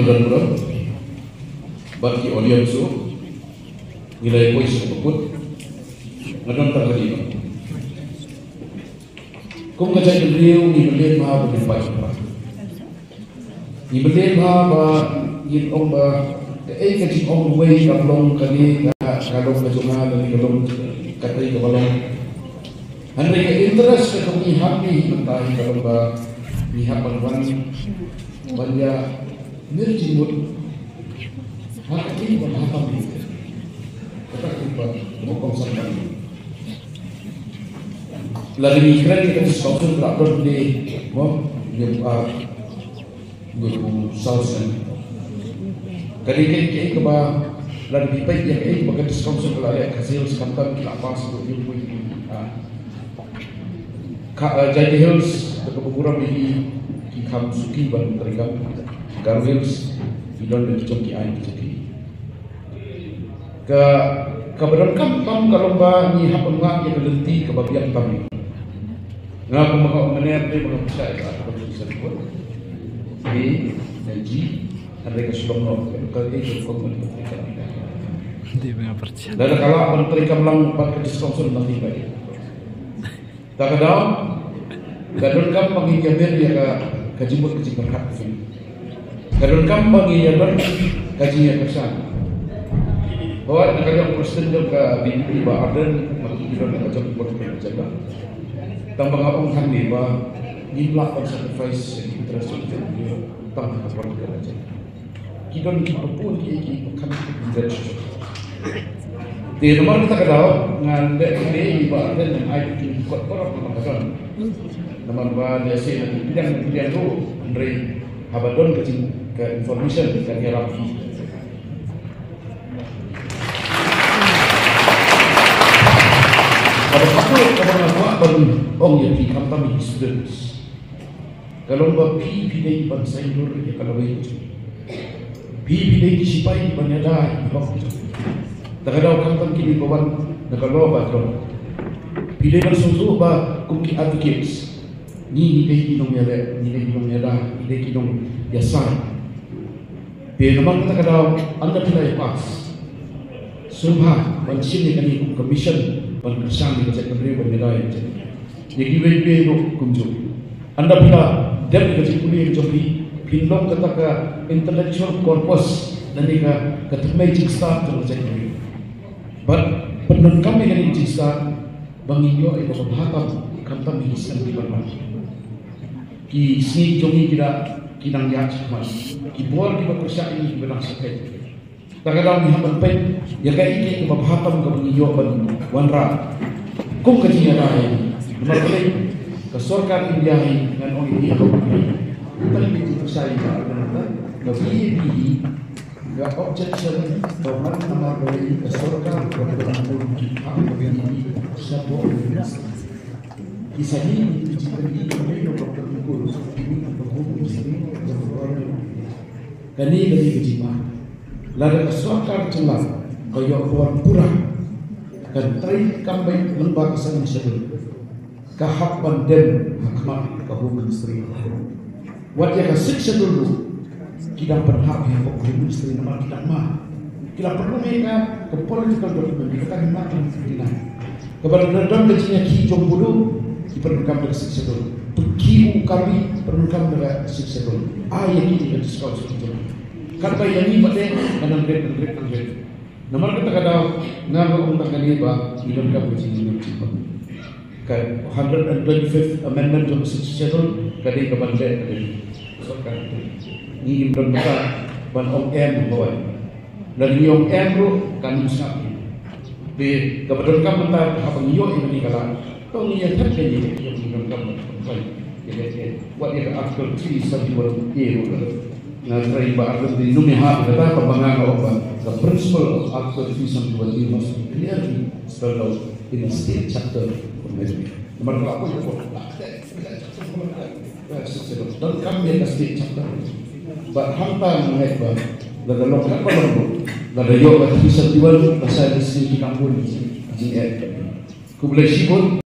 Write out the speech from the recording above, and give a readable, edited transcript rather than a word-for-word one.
dan bulan bagi audiens so nilai voice apapun ngadon tak lagi kung kacay beliau ni beliau maha berlipat ni beliau maha yin ong ba kacing ong way kablong kali kalong kajunga dan kalong katay kabalong handai ka interest ka kung ihap ni mentahi kalong ba ihap palwan banya nirjimut hak ini berhapam ni kata kita bokong sampai lagi keren kita disokong rakor di mau yang guru sausan kadang-kadang kita keba lagi baik yang ini bagai disokong lagi hasil sekampan lapas untuk ibu jadi hills kebukuran ini kam suki ban terikam garwils idon dan coki ain coki ke keberangkam tam kalomba ni hapengak yang lenti kebabian kami ngapa makau mener de makau saya atau sebut di haji ada kesulong no ke itu komen di mana percaya dan kalau menteri kamlang pakai diskonsol nanti baik tak ada gadon kam menginjamir ya kajimut kecil berhak gadon kam menginjamir kajinya kesan bahwa kalau presiden juga di Baden menginjamir macam berbagai jaga tambah ngapung handi bahwa jumlah sacrifice yang interest itu tambah kapal kerja kidon kita pun kita kan interest di nomor kita kedau ngandek ini Baden yang IT kot korap mengatakan nomor ba desi nanti pilihan tu dari habadon ke information dan hierarki kalau aku kalau buat ong ya di kami students kalau ba PPD bangsa Indoor ya kalau itu PPD sipai banyada waktu tagadaw kantang kini kawan nakalo ba to PPD bersusu ba kuki advocates ni kinong yale ni kinong yada ni kinong yasan pe naman kata kadaw anda pilai pas subha bansin ni kani commission ban kesan ni kata kandri ban medai jadi webe no kunju anda pila dem kata kuli joki pinlong kata ka intellectual corpus dan ni ka katumay jigsta to kata kandri but penun kami kani jigsta banginyo ay bahatan kanta mihisan di bawah ki sini jongi kita kinang ya mas ki bor di bekerja ini benang sakit tagadaw ni haban pen ya kay iki mabahatan ka bangiyo ban wanra kung kadiya ray mabalik ka sarkar Indiahi ngan ong ini ko tali dito sa ina na bihi ga objection to man na bali ka sarkar ko ka ang bini sa bo kisah ini diceritakan oleh Dr. Guru ini berhubung istri dan orang kani dari kejiman lalu kesuakan celah kaya orang pura dan teri kambing lembah kesan sebelum kahapan dan hakmat kahubung istri wajah kesiksa dulu kita berhak yang kahubung istri nama kita mah kita perlu mereka ke political document kita kan makin tidak kepada dalam kecilnya kijong bulu diperlukan dari siksa dulu pergi kami perlukan dari siksa dulu ayat ini dari sekolah siksa kata yang ini pada kanang grade nomor kita kata ngaga untuk kaliba dalam kampus ini kan 125th amendment of siksa dulu kali kebantai kali sokan ini belum bisa ban om bawa dan yung emro kan musnah di kebetulan kamu tak apa nyo ini kalau kau ni yang terjadi yang dalam kamu jadi what is article 371 na try ba article di numiha kata pembangan apa the principle of article 371 must be clearly spelled out in the state chapter of measure nomor berapa itu dan kami di state chapter but hantar mengenai ba dalam apa lalu lalu yo bisa diwajib pasal di sini kampung di kublai sipun